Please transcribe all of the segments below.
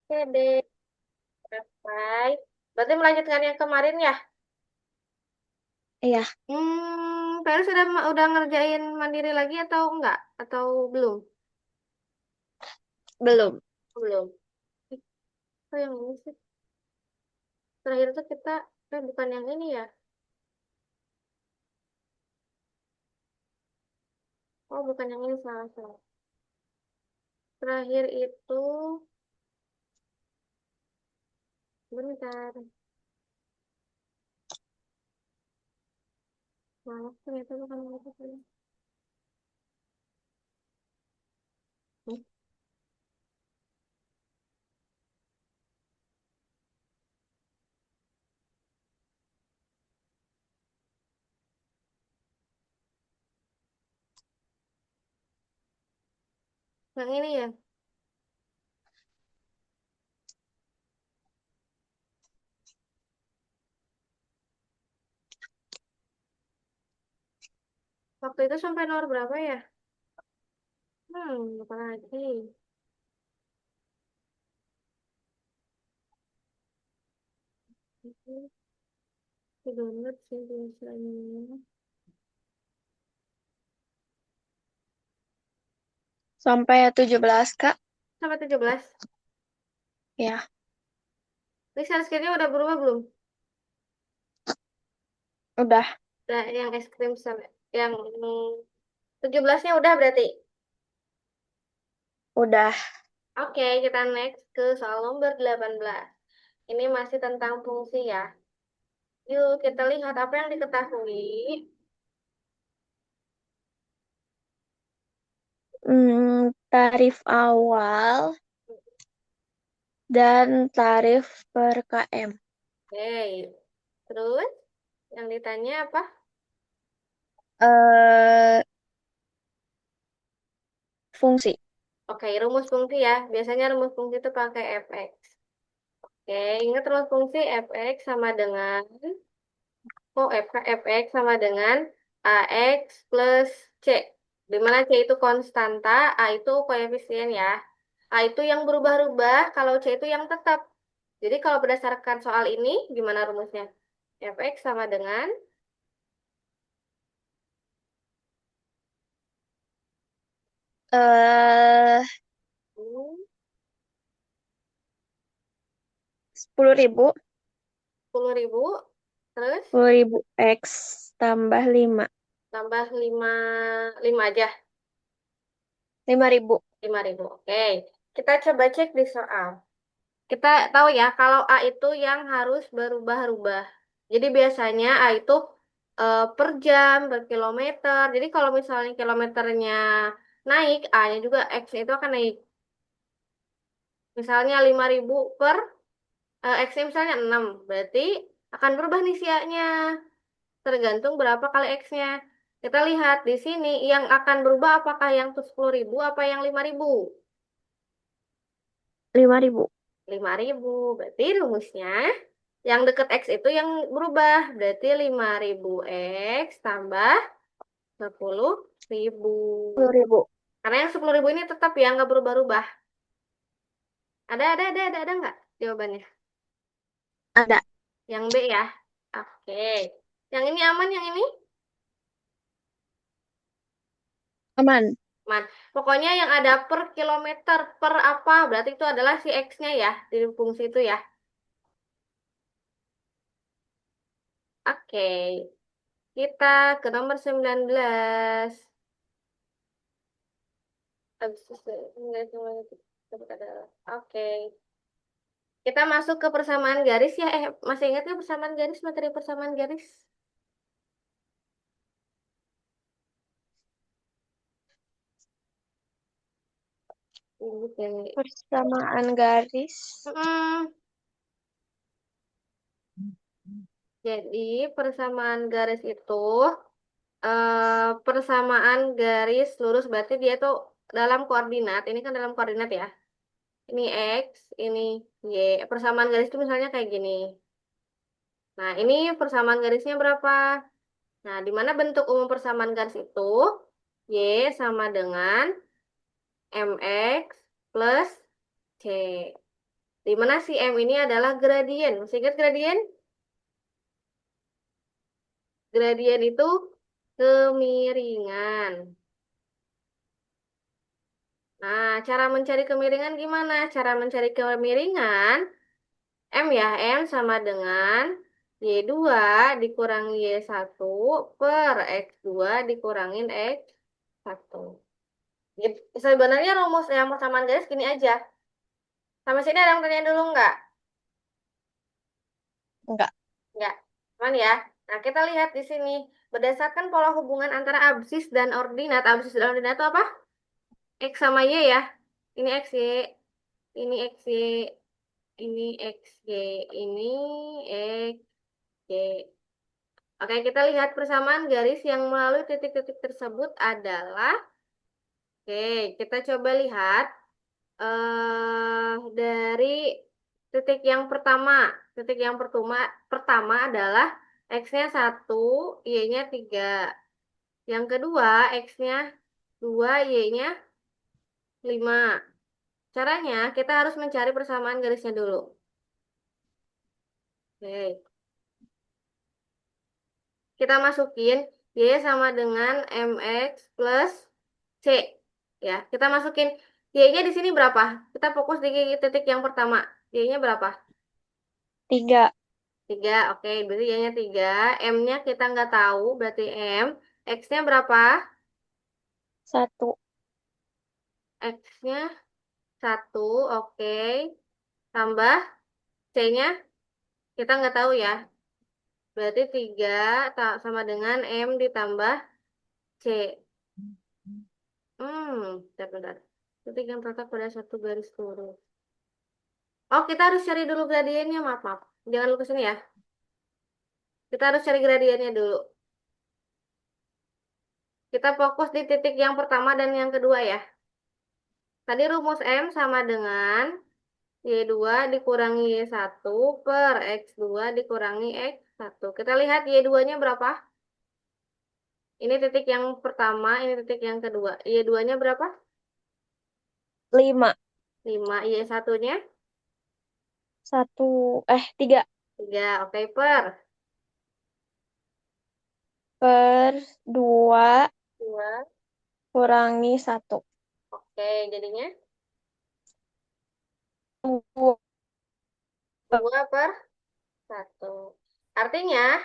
Oke deh, baik. Berarti melanjutkan yang kemarin ya? Iya, Paris udah ngerjain mandiri lagi atau enggak? Atau belum? belum. Belum. Eh, Oh, yang ini sih. Terakhir tuh kita, bukan yang ini ya? Oh, bukan yang ini, salah, salah. Terakhir itu, bentar. Maaf, ternyata bukan yang itu. Hmm, Yang ini ya? Waktu itu sampai nomor berapa ya? Apa lagi? Itu download sih biasanya. Sampai 17, Kak. Sampai 17. Ya, Ini sunscreennya udah berubah belum? udah. Nah, yang es krim sama yang 17-nya udah berarti. Udah. Oke, kita next ke soal nomor 18. Ini masih tentang fungsi ya. Yuk, kita lihat apa yang diketahui. Tarif awal dan tarif per KM. Oke, terus yang ditanya apa? Eh, Fungsi. Oke, rumus fungsi ya. Biasanya rumus fungsi itu pakai fx. Oke, ingat rumus fungsi fx sama dengan fx sama dengan ax plus c. Di mana c itu konstanta, a itu koefisien ya. A itu yang berubah-ubah, kalau c itu yang tetap. Jadi kalau berdasarkan soal ini, gimana rumusnya? Fx sama dengan Eh, 10.000. 10.000, terus 10.000 X tambah 5. tambah 5 aja, 5.000. 5.000. Oke, kita coba cek di soal. Kita tahu ya, kalau A itu yang harus berubah-ubah. Jadi biasanya A itu per jam, per kilometer. Jadi kalau misalnya kilometernya naik, A-nya juga X-nya itu akan naik. Misalnya 5.000 per X-nya misalnya 6, berarti akan berubah nih si A-nya. Tergantung berapa kali X-nya. Kita lihat di sini yang akan berubah apakah yang 10.000 apa yang 5.000. 5.000. 5.000. Berarti rumusnya yang deket X itu yang berubah. Berarti 5.000 X tambah 10.000. 10.000. Karena yang 10.000 ini tetap ya nggak berubah-ubah. Ada nggak jawabannya? Ada. Yang B ya. Oke. Yang ini aman, yang ini? Aman. Man, pokoknya yang ada per kilometer, per apa, berarti itu adalah si X-nya ya, di fungsi itu ya. Oke, kita ke nomor 19. Habis itu, Oke, kita masuk ke persamaan garis ya. Masih ingat nggak persamaan garis, materi persamaan garis? Oke. Persamaan garis. Mm, Jadi, persamaan garis itu persamaan garis lurus, berarti dia tuh dalam koordinat. Ini kan dalam koordinat ya. Ini X, ini Y. Persamaan garis itu misalnya kayak gini. Nah, ini persamaan garisnya berapa? Nah, di mana bentuk umum persamaan garis itu? Y sama dengan MX plus C. Di mana si M ini adalah gradien. Masih ingat gradien? Gradien itu kemiringan. Nah, cara mencari kemiringan gimana? Cara mencari kemiringan, M ya, M sama dengan Y2 dikurangi Y1 per X2 dikurangin X1. Sebenarnya rumus yang persamaan garis gini aja. Sampai sini ada yang tanya dulu nggak? Enggak. Nggak. Aman ya? Nah, kita lihat di sini. Berdasarkan pola hubungan antara absis dan ordinat itu apa? X sama Y ya. Ini X, Y. Ini X, Y. Ini X, Y. Ini X, Y. Oke, kita lihat persamaan garis yang melalui titik-titik tersebut adalah, oke, kita coba lihat dari titik yang pertama. Titik yang pertama adalah X-nya 1, Y-nya 3. Yang kedua, X-nya 2, Y-nya 5. Caranya, kita harus mencari persamaan garisnya dulu. Oke, kita masukin Y sama dengan MX plus C. Ya, kita masukin Y-nya di sini berapa? Kita fokus di titik yang pertama. Y-nya berapa? 3. 3. Oke, berarti Y-nya 3. M-nya kita nggak tahu, berarti M. X-nya berapa? 1. X-nya 1. Oke. Tambah C-nya kita nggak tahu ya. Berarti 3 sama dengan M ditambah C. Bentar, bentar. Titik yang terletak pada satu garis lurus. Oh, kita harus cari dulu gradiennya. Maaf, maaf. Jangan lupa sini ya. Kita harus cari gradiennya dulu. Kita fokus di titik yang pertama dan yang kedua ya. Tadi rumus M sama dengan Y2 dikurangi Y1 per X2 dikurangi X1. Kita lihat Y2-nya berapa? Ini titik yang pertama, ini titik yang kedua. Y2-nya berapa? 5. 5. Y1-nya 1. 3. 3. Oke, per Per 2 2. kurangi 1. Oke, jadinya 2. 2 per 1. Artinya,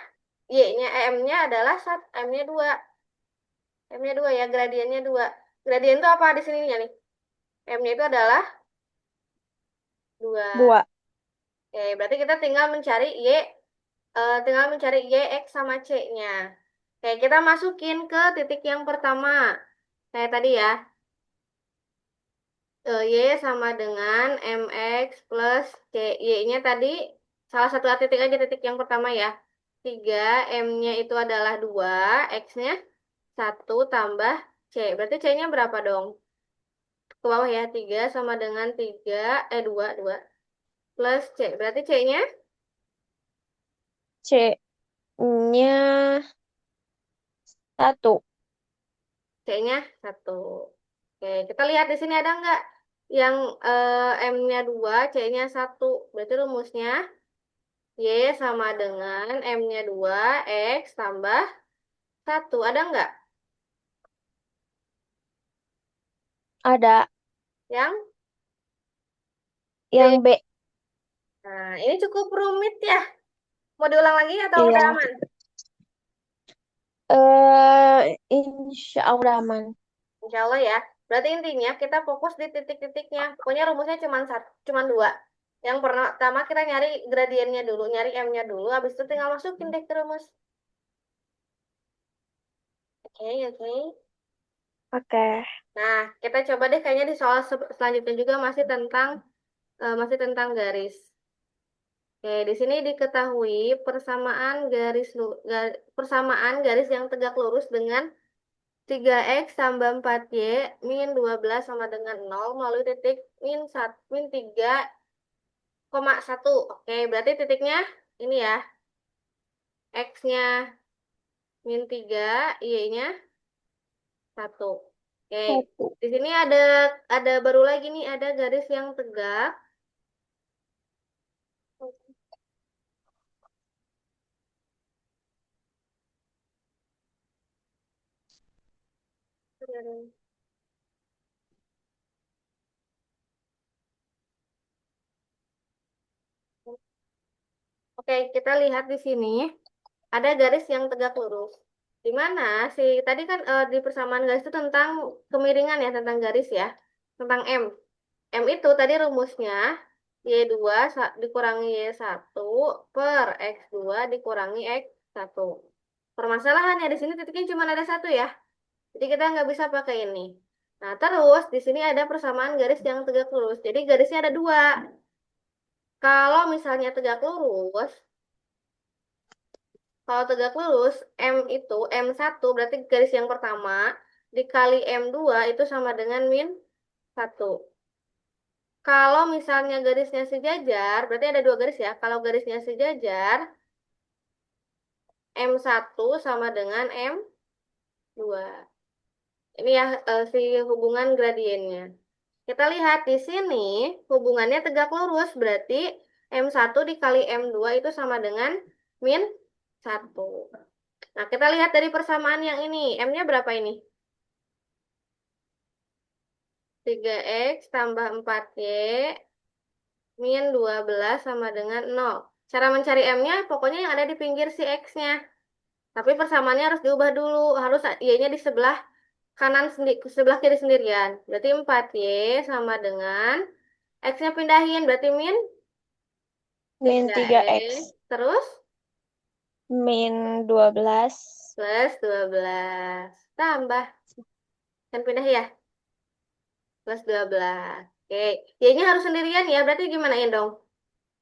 Y-nya, M-nya adalah M-nya 2. M-nya 2 ya, gradiennya 2. Gradien itu apa di sini nih? M-nya itu adalah 2. 2. Oke, berarti kita tinggal mencari Y, X sama C-nya. Oke, kita masukin ke titik yang pertama. Kayak tadi ya, Y sama dengan MX plus C. Y-nya tadi salah satu titik aja, titik yang pertama ya. 3, M-nya itu adalah 2, X-nya 1 tambah C. Berarti C-nya berapa dong? Ke bawah ya, 3 sama dengan 3, 2 2 plus C. Berarti C-nya C-nya 1. C-nya 1. Oke, kita lihat di sini ada nggak yang M-nya 2, C-nya 1. Berarti rumusnya Y sama dengan M-nya 2, X tambah 1. Ada nggak? Ada. Yang Yang B. B. Nah, ini cukup rumit ya. Mau diulang lagi atau Iya. udah aman? Insya Allah aman. Insya Allah ya. Berarti intinya kita fokus di titik-titiknya. Pokoknya rumusnya cuma satu, cuma dua. Yang pertama kita nyari gradiennya dulu, nyari M-nya dulu. Habis itu tinggal masukin deh ke rumus. Oke, oke. Oke. Nah, kita coba deh kayaknya di soal selanjutnya juga masih tentang garis. Oke, di sini diketahui persamaan garis yang tegak lurus dengan 3x tambah 4y min 12 sama dengan 0 melalui titik min 3,1. Oke, berarti titiknya ini ya. X-nya min 3, y-nya 1. Oke, 1. di sini ada baru lagi nih, ada garis yang tegak. Oke, kita lihat di sini ada garis yang tegak lurus. Di mana sih tadi kan di persamaan garis itu tentang kemiringan ya, tentang garis ya, tentang M. M itu tadi rumusnya Y2 dikurangi Y1 per X2 dikurangi X1. Permasalahannya di sini titiknya cuma ada satu ya. Jadi kita nggak bisa pakai ini. Nah, terus di sini ada persamaan garis yang tegak lurus. Jadi garisnya ada dua. Kalau misalnya tegak lurus, kalau tegak lurus, M itu, M1 berarti garis yang pertama, dikali M2 itu sama dengan min satu. Kalau misalnya garisnya sejajar, berarti ada dua garis ya. Kalau garisnya sejajar, M1 sama dengan M2. Ini ya si hubungan gradiennya. Kita lihat di sini hubungannya tegak lurus, berarti M1 dikali M2 itu sama dengan min satu. Nah, kita lihat dari persamaan yang ini. M-nya berapa ini? 3X tambah 4Y min 12 sama dengan 0. Cara mencari M-nya pokoknya yang ada di pinggir si X-nya. Tapi persamaannya harus diubah dulu. Harus Y-nya di sebelah kanan sendiri, sebelah kiri sendirian. Berarti 4Y sama dengan X-nya pindahin. Berarti min Min 3X. 3X. Terus Min 12. plus 12. Tambah. Kan pindah ya? Plus 12. Oke. Y-nya harus sendirian ya. Berarti gimana ya dong?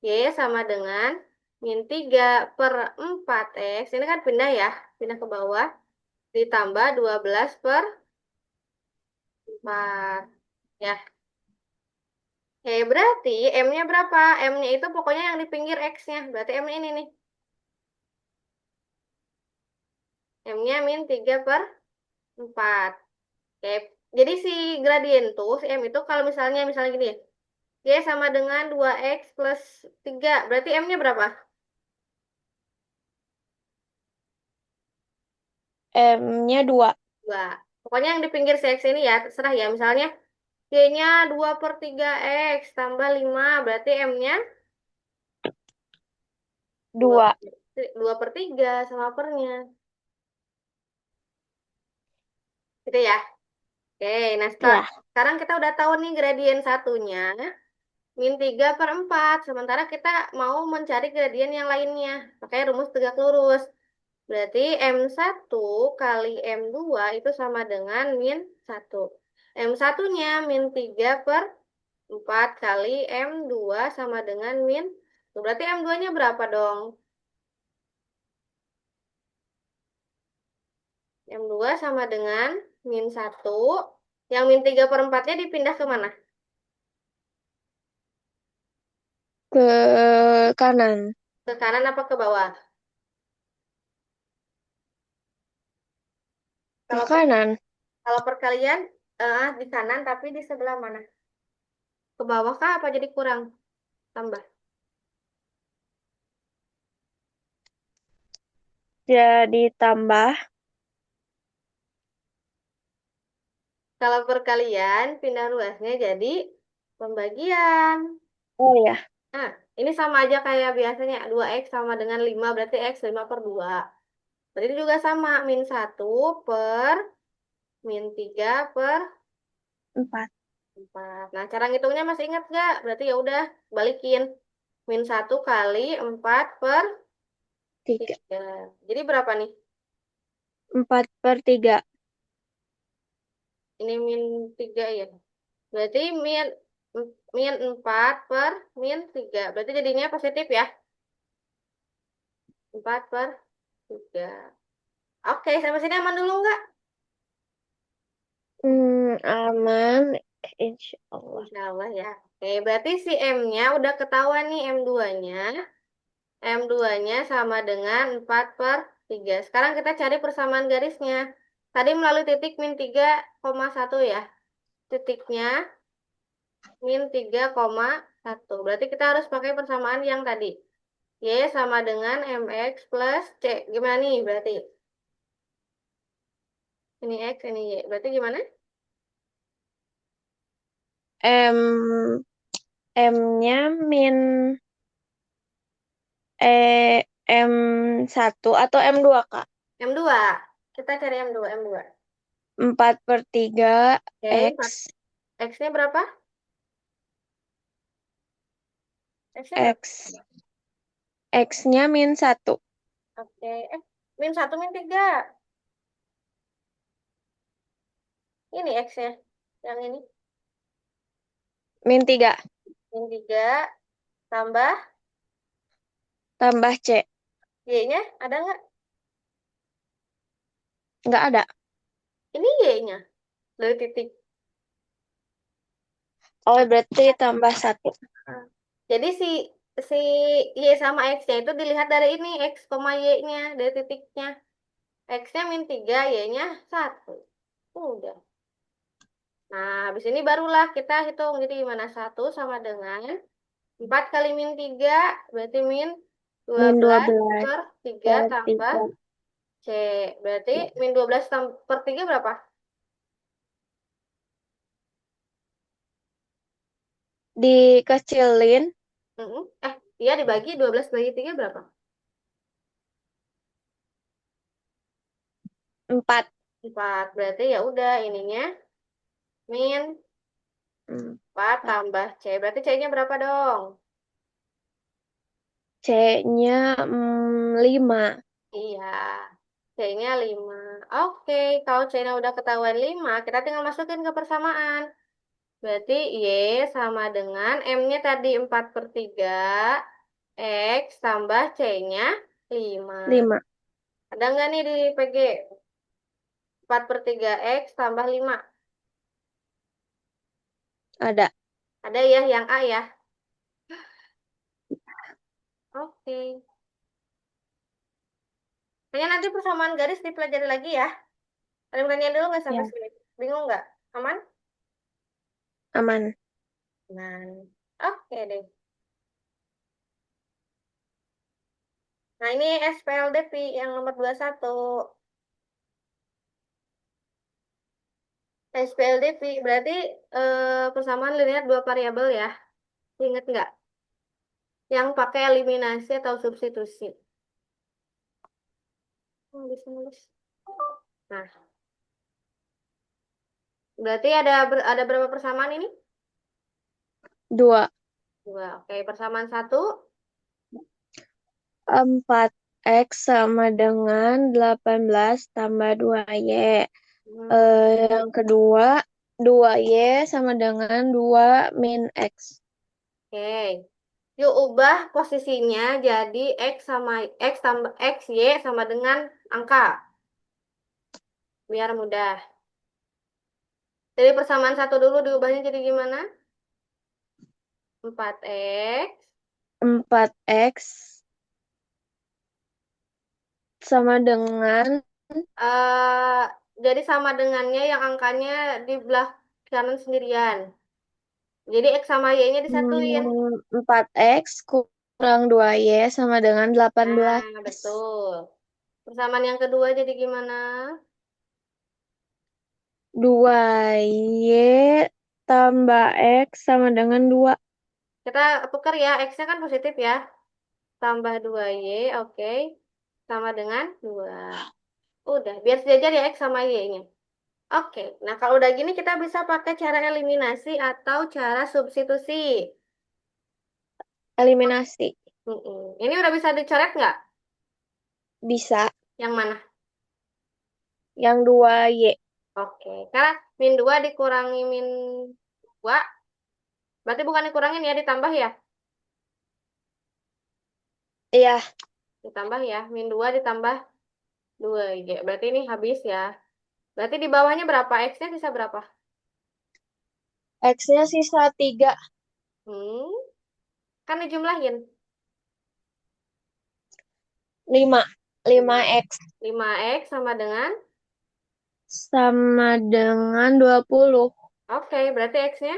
Y sama dengan min 3 per 4X. Ini kan pindah ya. Pindah ke bawah. Ditambah 12 per 4. Ya. Oke, berarti M-nya berapa? M-nya itu pokoknya yang di pinggir X-nya. Berarti M-nya ini nih. M-nya min 3 per 4. Oke. Jadi si gradien tuh, si M itu kalau misalnya gini ya. Y sama dengan 2X plus 3. Berarti M-nya berapa? M-nya 2. 2. Pokoknya yang di pinggir si X ini ya, terserah ya. Misalnya Y-nya 2 per 3X tambah 5. Berarti M-nya 2 2. 2 per 3 sama pernya. Gitu ya. Oke, nah Ya. sekarang kita udah tahu nih gradien satunya. Min 3 per 4. Sementara kita mau mencari gradien yang lainnya. Pakai rumus tegak lurus. Berarti M1 kali M2 itu sama dengan min 1. M1-nya min 3 per 4 kali M2 sama dengan min. Berarti M2-nya berapa dong? M2 sama dengan min 1. Yang min 3 per 4-nya dipindah ke mana? Ke kanan. Ke kanan apa ke bawah? Ke Kalau per, kanan. kalau perkalian di kanan tapi di sebelah mana? Ke bawah kah apa jadi kurang? Tambah. Jadi tambah. Kalau perkalian pindah ruasnya jadi pembagian. Oh ya. Nah, ini sama aja kayak biasanya 2X sama dengan 5 berarti X 5 per 2. Berarti ini juga sama min 1 per min 3 per 4. 4. Nah, cara ngitungnya masih ingat nggak? Berarti ya udah balikin. Min 1 kali 4 per 3. 3. Jadi berapa nih? 4 per 3. Ini min 3 ya. Berarti min 4 per min 3. Berarti jadinya positif ya. 4 per 3. Oke, sampai sini aman dulu nggak? Aman. Insya Allah. Insya Allah ya. Oke, berarti si M-nya udah ketahuan nih M2-nya. M2-nya sama dengan 4 per 3. Sekarang kita cari persamaan garisnya. Tadi melalui titik min 3,1 ya. Titiknya min 3,1. 1. Berarti kita harus pakai persamaan yang tadi. Y sama dengan MX plus C. Gimana nih berarti? Ini X, ini Y. Berarti gimana? M M-nya min M1 atau M2, Kak? M2. Kita cari M2, M2. 4/3 Oke, 4. X X-nya berapa? X-nya berapa? X X-nya -1. Oke. Min 1, min 3. Ini X-nya. Yang ini. -3 Min 3 tambah tambah C. Y-nya. Ada nggak? Nggak ada. Ini Y-nya. Dari titik. Oh, berarti tambah 1. Ah. Jadi si Y sama X-nya itu dilihat dari ini. X, Y-nya. Dari titiknya. X-nya min 3, Y-nya 1. Udah. Nah, habis ini barulah kita hitung. Jadi gimana? 1 sama dengan 4 kali min 3 berarti min dua Min belas 12 per 3 per tambah 3. C. Berarti min 12 per 3 berapa? Dikecilin Mm-mm. Iya dibagi 12 bagi 3 berapa? 4. 4. Berarti ya udah ininya min 4 4. tambah C. Berarti C-nya berapa dong? C-nya 5. Iya. C-nya 5. Oke, kalau C-nya udah ketahuan 5 kita tinggal masukin ke persamaan. Berarti Y sama dengan M-nya tadi 4/3 X tambah C-nya 5. 5. Ada nggak nih di PG? 4/3 X tambah 5. Ada. Ada ya yang A ya? Oke. Kayaknya nanti persamaan garis dipelajari lagi ya. Ada yang tanya dulu nggak sampai Ya, sini? Bingung nggak? Aman? aman. Nah, oke deh. Nah, ini SPLDV yang nomor 21. SPLDV berarti persamaan linear dua variabel ya. Ingat nggak? Yang pakai eliminasi atau substitusi. Nulis, nulis. Nah, berarti ada berapa persamaan ini? 2. Dua. Oke, persamaan satu. 4X sama dengan 18 tambah 2Y. Hmm, Yang kedua, 2Y sama dengan 2 min X. oke. Yuk ubah posisinya jadi X tambah X, Y sama dengan angka. Biar mudah. Jadi persamaan satu dulu diubahnya jadi gimana? 4X. 4X sama dengan eh jadi sama dengannya yang angkanya di belah kanan sendirian. Jadi X sama Y-nya disatuin. 4X kurang 2Y sama dengan 18. Nah, betul. Persamaan yang kedua jadi gimana? 2Y tambah X sama dengan 2. Kita tukar ya, X-nya kan positif ya. Tambah 2Y, oke. Sama dengan 2. Udah, biar sejajar ya X sama Y-nya. Oke, nah kalau udah gini kita bisa pakai cara eliminasi atau cara substitusi. Eliminasi. Ini udah bisa dicoret nggak? Bisa. Yang mana? Yang 2Y. Oke, karena min 2 dikurangi min 2, berarti bukan dikurangin ya, ditambah ya? Iya, Ditambah ya, min 2 ditambah 2 Y. Berarti ini habis ya. Berarti di bawahnya berapa? X-nya sisa berapa? X-nya sisa 3. Hmm, kan dijumlahin. 5. 5X 5X sama dengan, sama dengan 20. oke, berarti X-nya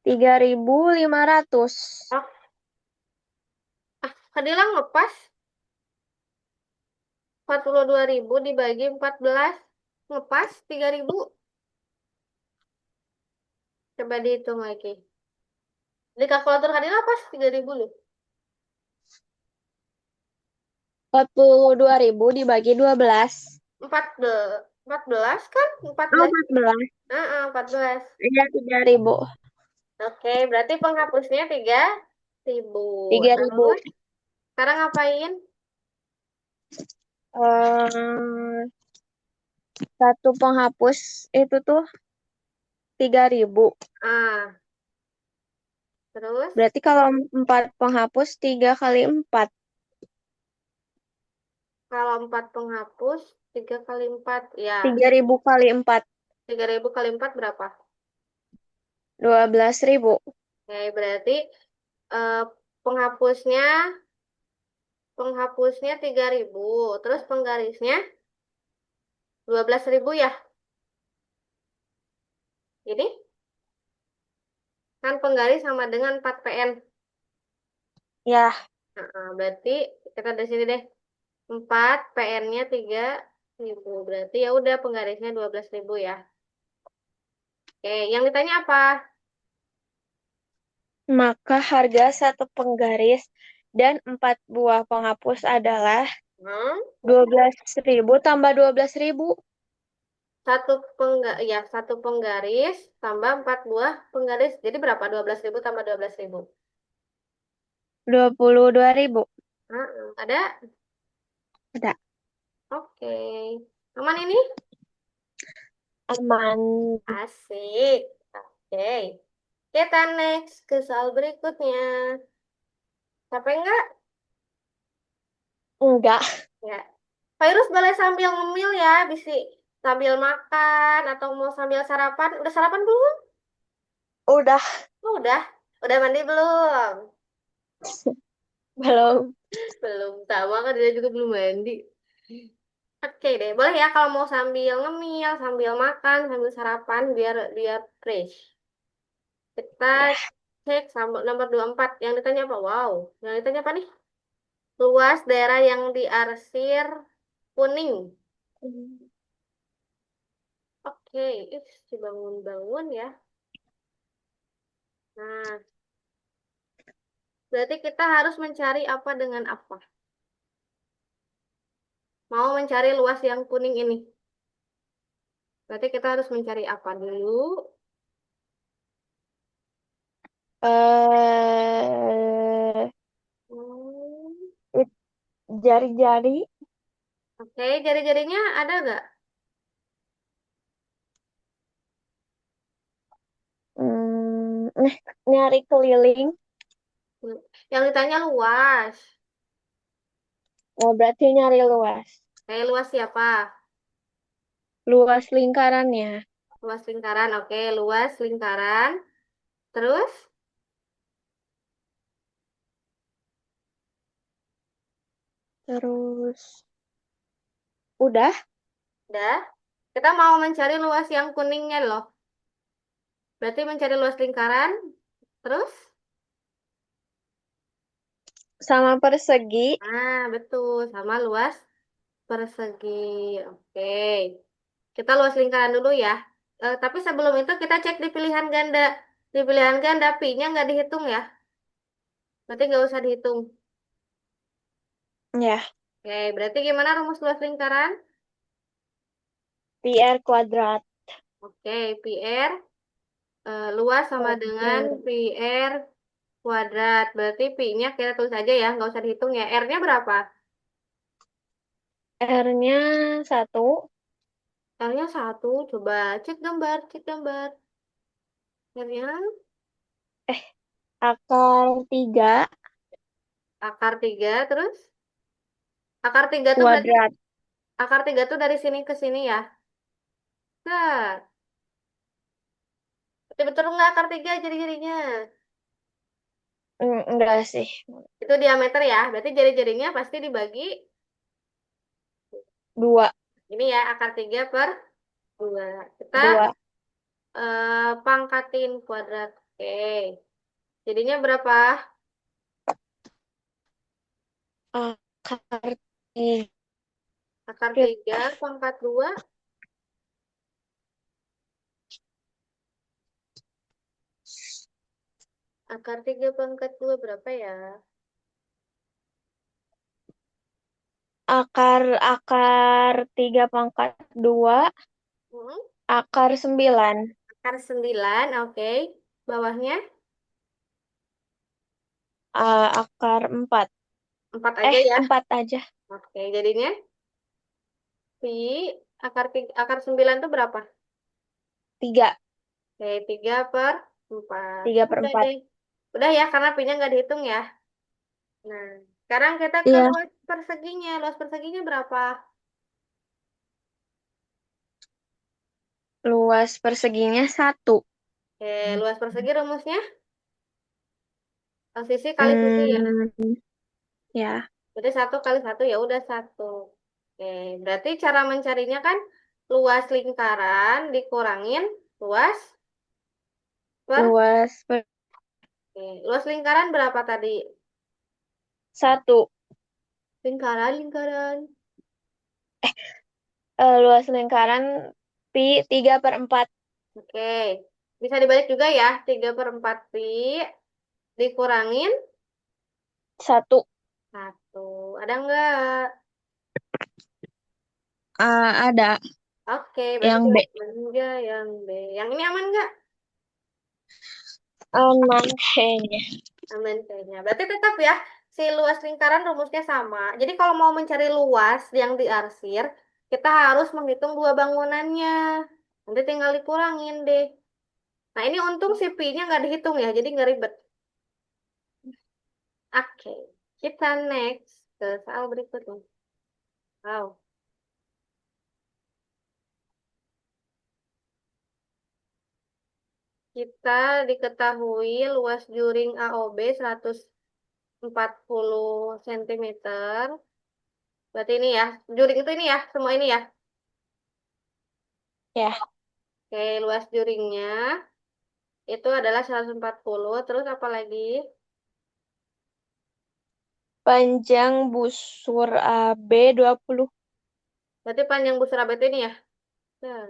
3.500. Oh, Fadila ngepas 42.000 dibagi 14. Ngepas 3.000. Coba dihitung lagi. Di kalkulator Fadila pas 3.000 loh. 42.000 dibagi 12. 14 kan? Oh, 14. 14. 14. Iya, 3.000. Oke, berarti penghapusnya 3.000. 3.000. Terus, sekarang ngapain? eh Satu penghapus itu tuh 3.000. Ah, terus Berarti kalau 4 penghapus, 3 kali 4. kalau 4 penghapus, 3 kali 4. Ya, 3.000 kali 4. 3.000 kali 4 berapa? 12.000. Oke, berarti eh, penghapusnya penghapusnya 3.000. Terus penggarisnya 12.000 ya. Jadi kan penggaris sama dengan 4 PN. Ya, Berarti kita dari sini deh. 4 PN-nya 3.000. Berarti ya udah penggarisnya 12.000 ya. Oke, yang ditanya apa? maka harga satu penggaris dan 4 buah penghapus adalah Hmm? 12.000 tambah 12.000. Satu penggaris tambah 4 buah penggaris. Jadi berapa? 12.000 tambah 12.000. 22.000. Ada? Ada. Oke. Aman ini? Aman. Asik. Oke. Kita next ke soal berikutnya. Capek nggak? Enggak. Ya. Virus boleh sambil ngemil ya, bisa sambil makan atau mau sambil sarapan. Udah sarapan belum? Udah. Oh, udah. Udah mandi belum? Belum. Belum. Sama kan dia juga belum mandi. Oke deh, boleh ya kalau mau sambil ngemil, sambil makan, sambil sarapan biar biar fresh. Kita Ya. cek nomor 24. Yang ditanya apa? Wow, yang ditanya apa nih? Luas daerah yang diarsir kuning. Oke, dibangun-bangun ya. Nah, berarti kita harus mencari apa dengan apa? Mau mencari luas yang kuning ini. Berarti kita harus mencari apa dulu? eh Hmm, Jari-jari. Oke, jari-jarinya ada nggak? Nyari keliling. Yang ditanya luas. Oh, berarti nyari luas. Kayak luas siapa? Luas lingkarannya. Luas lingkaran. Oke, luas lingkaran. Terus, Terus, udah. udah. Kita mau mencari luas yang kuningnya loh. Berarti mencari luas lingkaran. Terus, Sama persegi. betul. Sama luas persegi. Oke. Kita luas lingkaran dulu ya. Tapi sebelum itu kita cek di pilihan ganda. Di pilihan ganda pi-nya nggak dihitung ya. Berarti nggak usah dihitung. Ya, Oke, berarti gimana rumus luas lingkaran? pi r kuadrat. Oke, pi r luas sama dengan Kuadrat. pi r kuadrat. Berarti pi-nya kita tulis aja ya, nggak usah dihitung ya. R-nya berapa? R-nya 1. R-nya 1. Coba cek gambar, cek gambar. R-nya Eh, akar 3 akar 3, terus akar 3 tuh berarti kuadrat. akar 3 tuh dari sini ke sini ya. Nah, betul-betul nggak akar 3 jari-jarinya. Enggak sih. Itu diameter ya. Berarti jari-jarinya pasti dibagi 2. ini ya, akar 3 per 2. Kita 2. pangkatin kuadrat Oke. Jadinya berapa? Akar tiga. Akar 3 pangkat 2. Akar 3 pangkat 2 berapa ya? Akar 3 pangkat 2. Hmm? Akar 9. Akar 9, oke. Bawahnya Akar 4. 4 aja ya. 4 aja. Oke, jadinya pi akar 9 itu berapa? 3. Oke, 3/4. tiga per Udah empat deh. Udah ya, karena pi-nya nggak dihitung ya. Nah, sekarang kita ke Iya, luas perseginya. Luas perseginya berapa? luas perseginya 1. Oke, luas persegi rumusnya sisi kali sisi ya. Hmm, ya, Berarti 1 kali 1 ya udah 1. Oke, berarti cara mencarinya kan luas lingkaran dikurangin luas per. luas Oke, luas lingkaran berapa tadi? 1. Lingkaran, lingkaran. Luas lingkaran pi 3/4. Oke, bisa dibalik juga ya. 3/4 pi dikurangin 1. 1. Ada nggak? Ada Oke, berarti yang B. jawaban enggak yang B. Yang ini aman nggak? Aman kayaknya. Aman kayaknya. Berarti tetap ya, si luas lingkaran rumusnya sama. Jadi kalau mau mencari luas yang diarsir, kita harus menghitung dua bangunannya. Nanti tinggal dikurangin deh. Nah ini untung si pi-nya nggak dihitung ya, jadi nggak ribet. Oke, kita next ke soal berikutnya. Wow. Kita diketahui luas juring AOB 140 cm. Berarti ini ya, juring itu ini ya, semua ini ya. Ya, Oke, luas juringnya itu adalah 140. Terus apa lagi? panjang busur AB 20. Berarti panjang busur AB itu ini ya. Nah,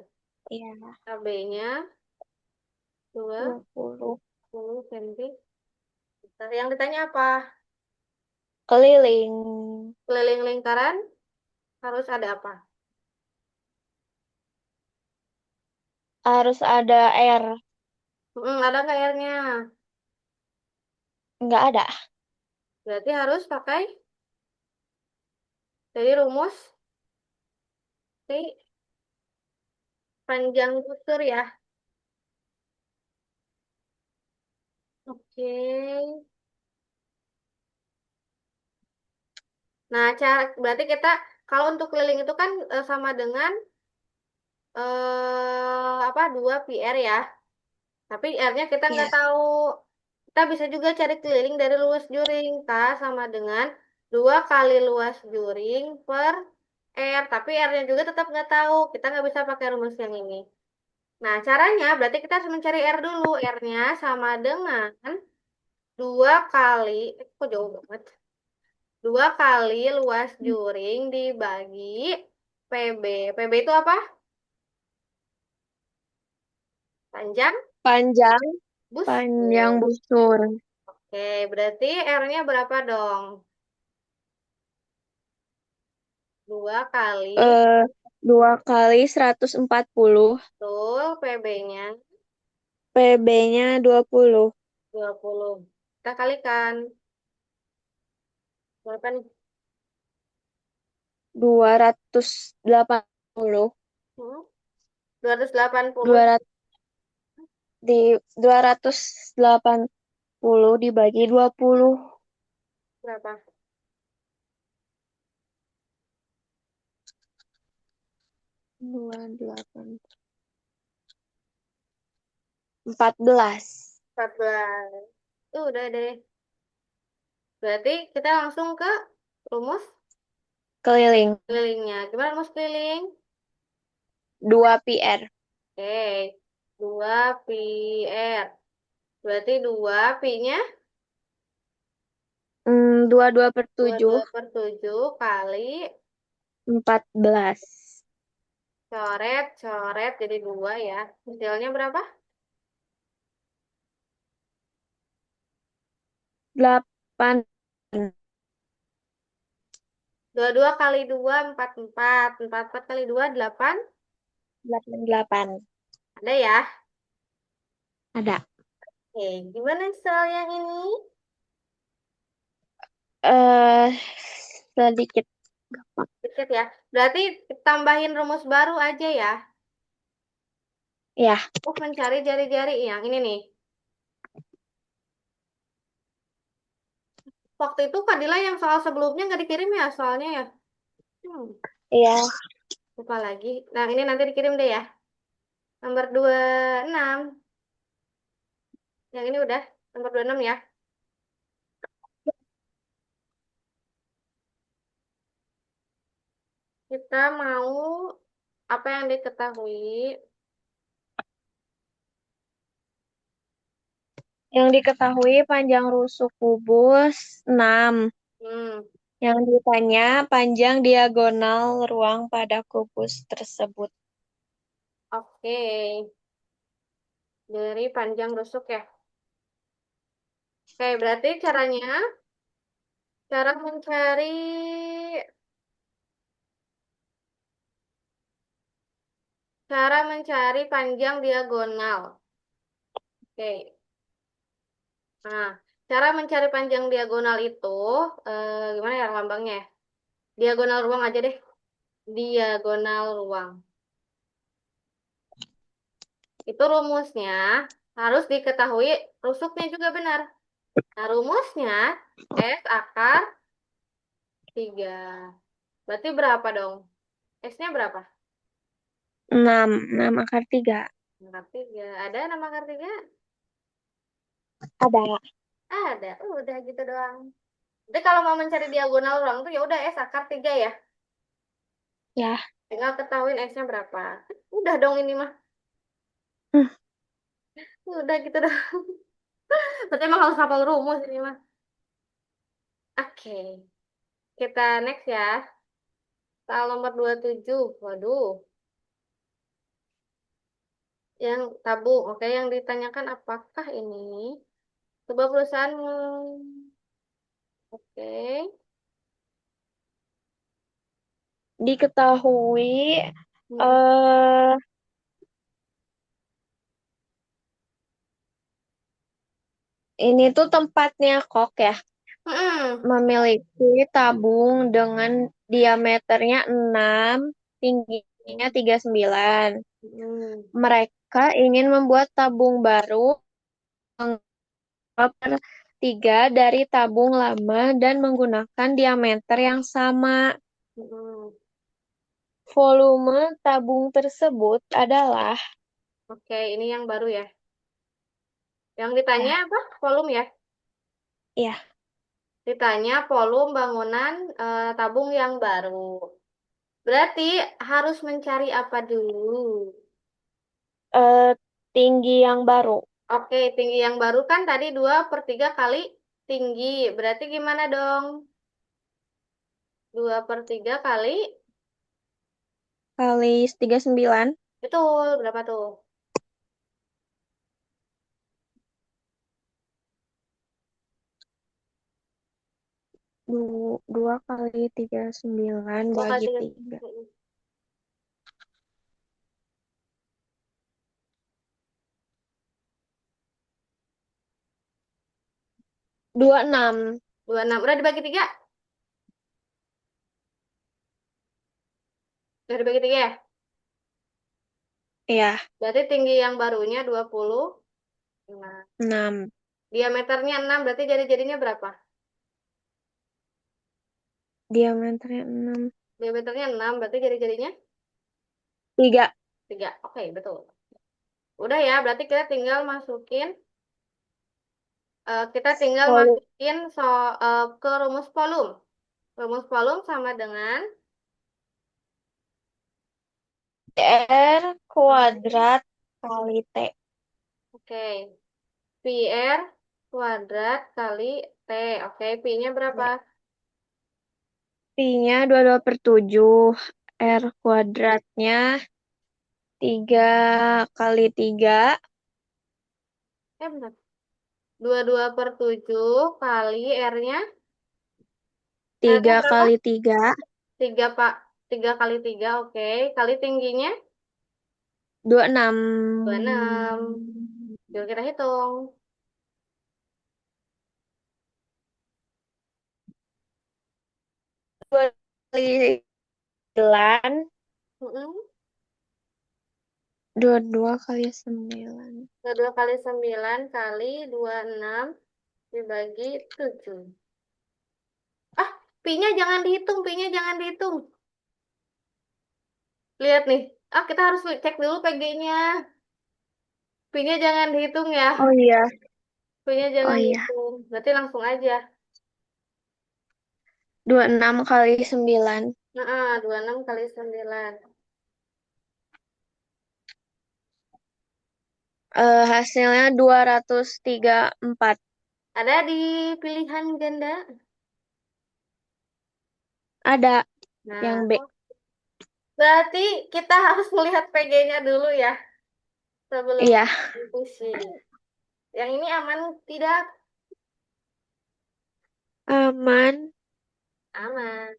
Iya, AB-nya 20. 20 cm. Yang ditanya apa? Keliling. Keliling lingkaran harus ada apa? Harus ada R. Ada nggak R-nya? Nggak ada. Berarti harus pakai dari rumus si panjang busur ya. Oke. Nah, cara berarti kita kalau untuk keliling itu kan sama dengan apa 2 pi r ya. Tapi R-nya kita nggak Ya. tahu. Kita bisa juga cari keliling dari luas juring. K sama dengan 2 kali luas juring per R. Tapi R-nya juga tetap nggak tahu. Kita nggak bisa pakai rumus yang ini. Nah, caranya berarti kita harus mencari R dulu. R-nya sama dengan 2 kali, kok jauh banget? 2 kali luas juring dibagi PB. PB itu apa? Panjang Panjang, panjang busur. busur. Oke, berarti R-nya berapa dong? 2 kali, eh 2 kali 140. betul, PB-nya PB-nya 20. 20. Kita kalikan. Berapa nih? 280. Hmm? 280 200 di 280 dibagi 20. berapa? 28. 14. 14. Udah deh. Berarti kita langsung ke rumus Keliling. kelilingnya. Gimana rumus keliling? 2 PR. Oke, 2 pi R. Berarti 2 pi-nya 22 per dua 7, dua per 7 kali 14. coret, coret jadi 2 ya. Hasilnya berapa? 8. 22 kali 2 44. 44 kali 2 8. 8, 8. Ada ya? Ada. Oke, gimana soal yang ini? Eh, sedikit gampang. Dikit ya. Berarti tambahin rumus baru aja ya. Ya, Mencari jari-jari yang ini nih. Waktu itu Fadila yang soal sebelumnya nggak dikirim ya soalnya ya. Hmm, iya. lupa lagi. Nah, ini nanti dikirim deh ya. Nomor 26. Yang ini udah. Nomor 26 ya. Kita mau apa yang diketahui. Yang diketahui panjang rusuk kubus 6. Hmm, Yang ditanya panjang diagonal ruang pada kubus tersebut. oke. Dari panjang rusuk ya. Oke, berarti cara mencari panjang diagonal. Oke. Nah, cara mencari panjang diagonal itu gimana ya lambangnya ya? Diagonal ruang aja deh. Diagonal ruang. Itu rumusnya harus diketahui rusuknya juga benar. Nah, rumusnya S akar 3. Berarti berapa dong? S-nya berapa? 6. 6 akar 3. Akar 3. Ada nama akar 3? Ada. Ada. Udah gitu doang. Jadi kalau mau mencari diagonal ruang tuh ya udah S akar 3 ya. Ya. Tinggal ketahuin S-nya berapa. Udah dong ini mah. Hmm, Udah gitu doang. Berarti emang harus hafal rumus ini mah. Oke. Kita next ya. Soal nomor 27. Waduh. Yang tabung. Oke, yang ditanyakan apakah ini sebuah perusahaan. Oke. diketahui Mm-mm. eh ini tuh tempatnya kok ya Mm-mm. memiliki tabung dengan diameternya 6, tingginya 39. Mm-mm. Mereka ingin membuat tabung baru per 3 dari tabung lama dan menggunakan diameter yang sama. Mm-mm. Volume tabung tersebut adalah Oke, ini yang baru ya. Yang ditanya ya, apa? Volume ya. ya, Ditanya volume bangunan tabung yang baru. Berarti harus mencari apa dulu? eh, tinggi yang baru. Oke, tinggi yang baru kan tadi 2/3 kali tinggi. Berarti gimana dong? 2/3 kali, Kali 39, betul, berapa tuh? 2 kali 39 Dua kali bagi tiga. 3. 26. 26. Udah dibagi 3? Udah dibagi 3 ya? Ya, Berarti tinggi yang barunya 20. Nah, 6. diameternya 6, berarti jari-jarinya berapa? Diameternya 6. Diameternya 6, berarti jari-jarinya 3. 3. Oke, betul. Udah ya, berarti Volume kita tinggal masukin ke rumus volume. Rumus volume sama dengan R kuadrat kali T. oke. Pi R kuadrat kali T. Oke, Pi-nya berapa? Pi-nya 22/7. R kuadratnya 3 kali 3. Benar. 22/7 kali R-nya. R-nya tiga berapa? kali 3. 3 Pak. 3 kali 3, oke. Kali tingginya 26. 26. Yuk kita hitung. 2 kali 9. Mm-mm. 22 kali 9. 2 kali 9 kali 26 dibagi 7. Ah, pi-nya jangan dihitung, pi-nya jangan dihitung. Lihat nih. Ah, kita harus cek dulu PG-nya. Pi-nya jangan dihitung ya. Oh iya, Pi-nya oh jangan iya. dihitung. Berarti langsung aja. 26 kali 9. Nah, 26 kali 9. Hasilnya 234. Ada di pilihan ganda. Ada Nah, yang B. berarti kita harus melihat PG-nya dulu ya sebelum Iya, pusing. Yang ini aman tidak? aman. Aman.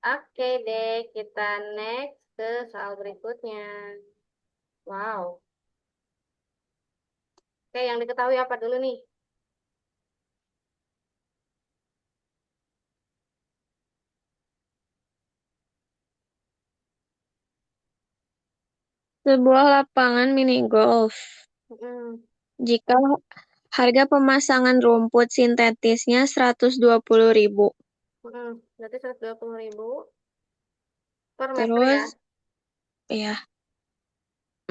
Oke deh, kita next ke soal berikutnya. Wow. Oke, yang diketahui apa dulu nih? Sebuah lapangan mini golf. Mm-mm. Jika harga pemasangan rumput sintetisnya 120.000. Berarti 120.000 per meter ya. Terus, ya,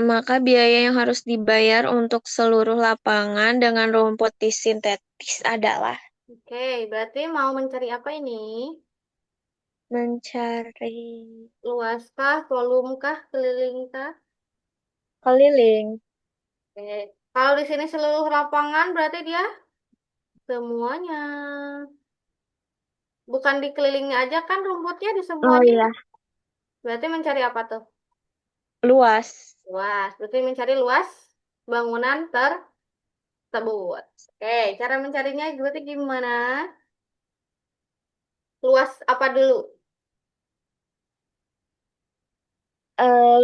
maka biaya yang harus dibayar untuk seluruh lapangan dengan rumput sintetis adalah Oke, berarti mau mencari apa ini? mencari Luaskah, volumekah, kelilingkah? keliling. Oke. Kalau di sini seluruh lapangan berarti dia semuanya. Bukan di kelilingnya aja kan rumputnya di Oh semuanya. iya, Berarti mencari apa tuh? luas. Luas. Berarti mencari luas bangunan tersebut. Oke, cara mencarinya berarti gimana? Luas apa dulu?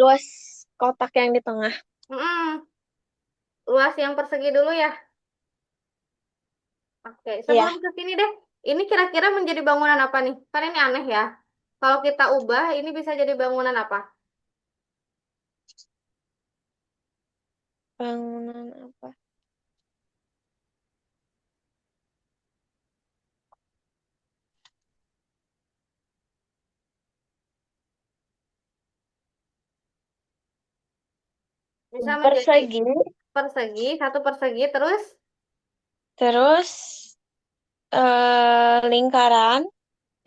Luas kotak yang di tengah. Mm-mm. Luas yang persegi dulu ya. Oke, Iya, sebelum ke sini deh. Ini kira-kira menjadi bangunan apa nih? Kan ini aneh ya. Kalau kita ubah, ini bisa jadi bangunan apa? bangunan apa? Bisa menjadi Persegi. persegi, satu persegi, terus Terus lingkaran.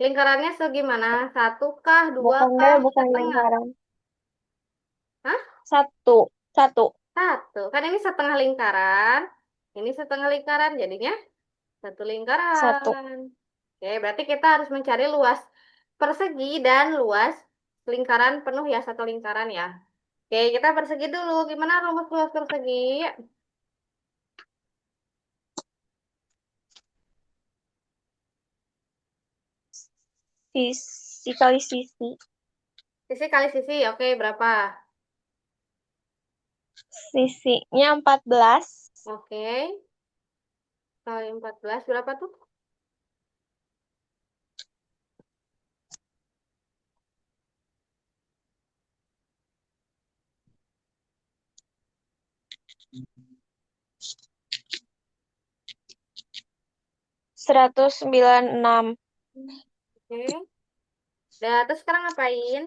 lingkarannya segimana? Satu kah, dua Bukan kah, deh, bukan setengah? lingkaran. Hah? Satu, satu, Satu. Kan ini setengah lingkaran. Ini setengah lingkaran, jadinya satu satu. lingkaran. Oke, berarti kita harus mencari luas persegi dan luas lingkaran penuh ya, satu lingkaran ya. Oke, kita persegi dulu. Gimana rumus luas persegi? Sisi kali sisi. Sisi kali sisi, oke, berapa? Sisinya 14. Oke, kali 14 berapa tuh? 196. Oke. Udah, terus sekarang ngapain?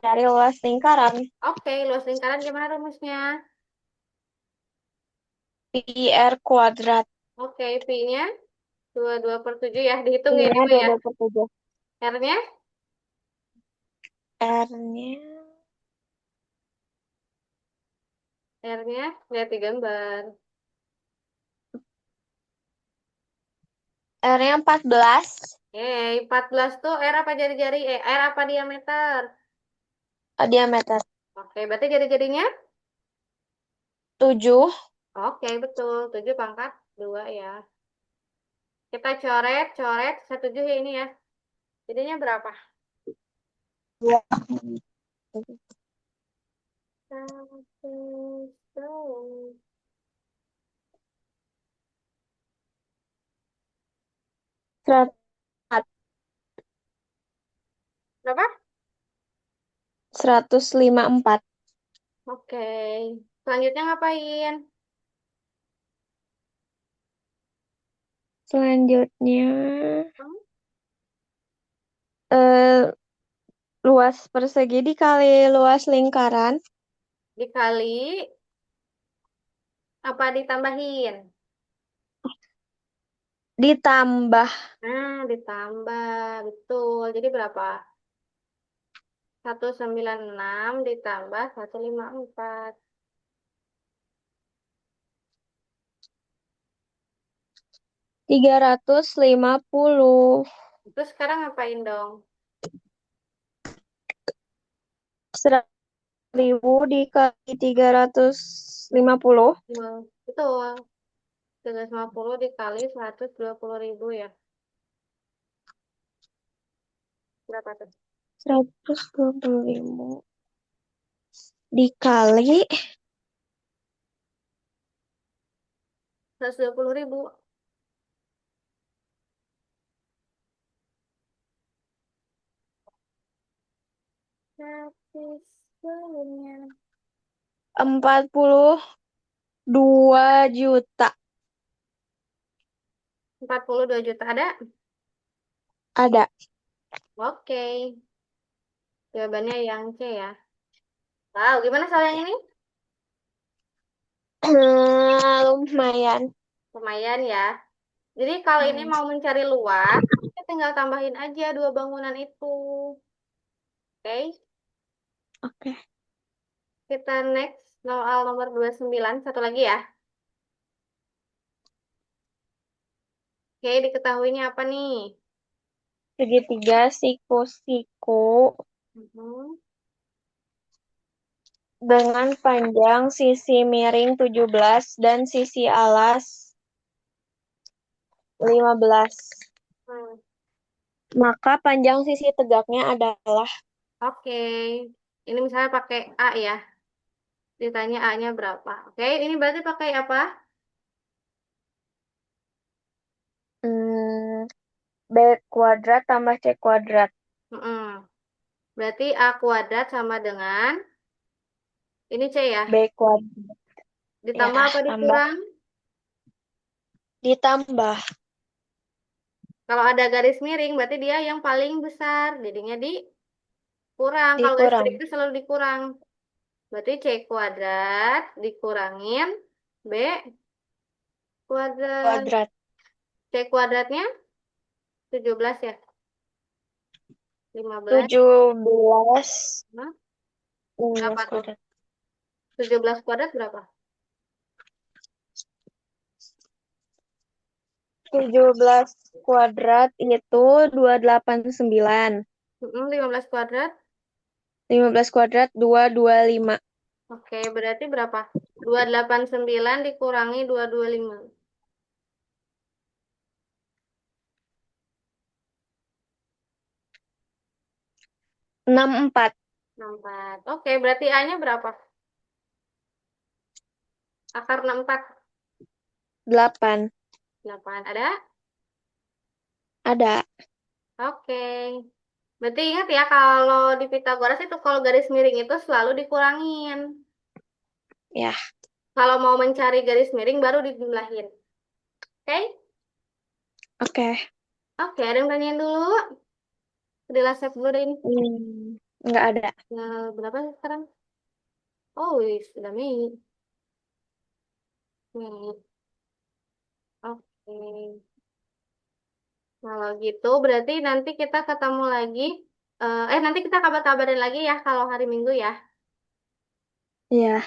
Dari luas lingkaran. Oke, luas lingkaran gimana rumusnya? Pi R kuadrat. Oke, pi-nya 22/7 ya. Dihitung ya ini Pi-nya mah ya. 22/7. R-nya R-nya R-nya lihat di gambar. R-nya 14. 14 tuh R apa jari-jari? R apa diameter? Diameter Oke, berarti jari-jarinya? 7. Oke, betul. 7 pangkat 2 ya. Kita coret, coret. Saya 7 ya ini ya. Jadinya berapa? 110. Berapa? 154. Oke. Selanjutnya ngapain? Selanjutnya, Hmm? eh, luas persegi dikali luas lingkaran Dikali apa ditambahin? ditambah Nah, ditambah. Betul. Jadi berapa? 196 ditambah 154. 350. Terus sekarang ngapain dong? 1.000 dikali 350. Betul. 350 dikali 120.000 ya. Berapa tuh? 125 dikali 120.000. Tapi sebelumnya 42 juta. 42 juta ada? Ada. Oke. Jawabannya yang C ya. Wow, gimana soal yang ini? Lumayan. Lumayan ya. Jadi kalau ini Hmm, mau mencari luas, kita tinggal tambahin aja dua bangunan itu. Oke. oke. Kita next soal nomor 29. Satu lagi ya. Oke, diketahuinya apa nih? Segitiga siku-siku Mhm. dengan panjang sisi miring 17 dan sisi alas 15. Hmm. Maka panjang sisi tegaknya adalah Oke. Ini misalnya pakai A ya. Ditanya A-nya berapa. Oke, ini berarti pakai apa? hmm, B kuadrat tambah C kuadrat. Mm-mm. Berarti A kuadrat sama dengan, ini C ya. B kuadrat. Ya, Ditambah apa tambah. dikurang? Ditambah. Kalau ada garis miring, berarti dia yang paling besar. Jadinya dikurang. Kalau garis Dikurang. miring itu selalu dikurang. Berarti C kuadrat dikurangin B kuadrat. Kuadrat. C kuadratnya 17 ya. 15. 17 Nah, berapa 15 tuh? kuadrat. 17 kuadrat berapa? 17 kuadrat itu 289. 15 kuadrat. 15 kuadrat 225. Oke, berarti berapa? 289 dikurangi 225. 64. 64. Oke, berarti A-nya berapa? Akar 64. 8. 8. Ada? Ada. Oke. Berarti ingat ya, kalau di Pitagoras itu kalau garis miring itu selalu dikurangin. Ya, Kalau mau mencari garis miring baru dijumlahin. Oke? oke. Oke, ada yang tanyain dulu? Udah save dulu deh ini. Nggak ada. Berapa sekarang? Oh, wis, sudah Mei. Mei. Oke. Kalau gitu berarti nanti kita ketemu lagi. Nanti kita kabar-kabarin lagi ya kalau hari Minggu ya. Ya.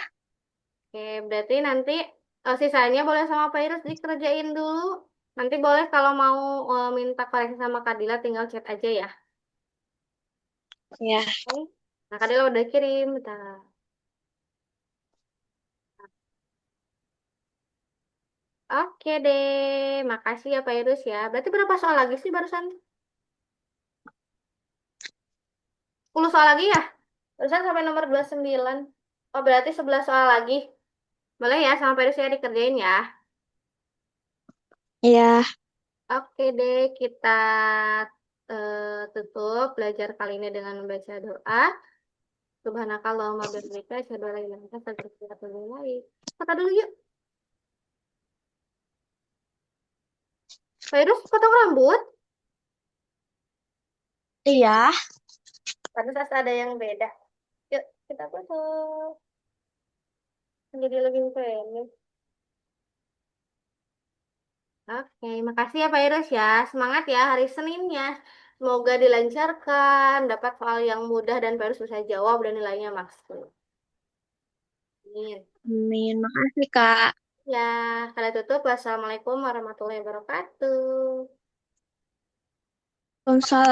Oke, berarti nanti sisanya boleh sama Pak Irus dikerjain dulu. Nanti boleh kalau mau minta koreksi sama Kadila tinggal chat aja ya. Ya, Oke. Nah, Kadila udah kirim. Bentar. Oke deh, makasih ya Pak Irus ya. Berarti berapa soal lagi sih barusan? 10 soal lagi ya? Barusan sampai nomor 29. Oh, berarti 11 soal lagi. Boleh ya sama Pak Irus ya dikerjain ya. ya, Oke deh, kita tutup belajar kali ini dengan membaca doa. Subhanakallahumma bihamdika asyhadu an la ilaha illa anta astaghfiruka wa atubu ilaik. Foto dulu yuk. Virus potong rambut. iya. Pantas ada yang beda. Yuk, kita foto. Jadi lebih pendek. Oke, makasih ya Pak Iris ya. Semangat ya hari Seninnya. Semoga dilancarkan, dapat soal yang mudah dan Pak Iris bisa jawab dan nilainya maksimal. Amin. Amin. Makasih, Kak. Ya, kalau tutup. Wassalamualaikum warahmatullahi wabarakatuh. Waalaikumsalam.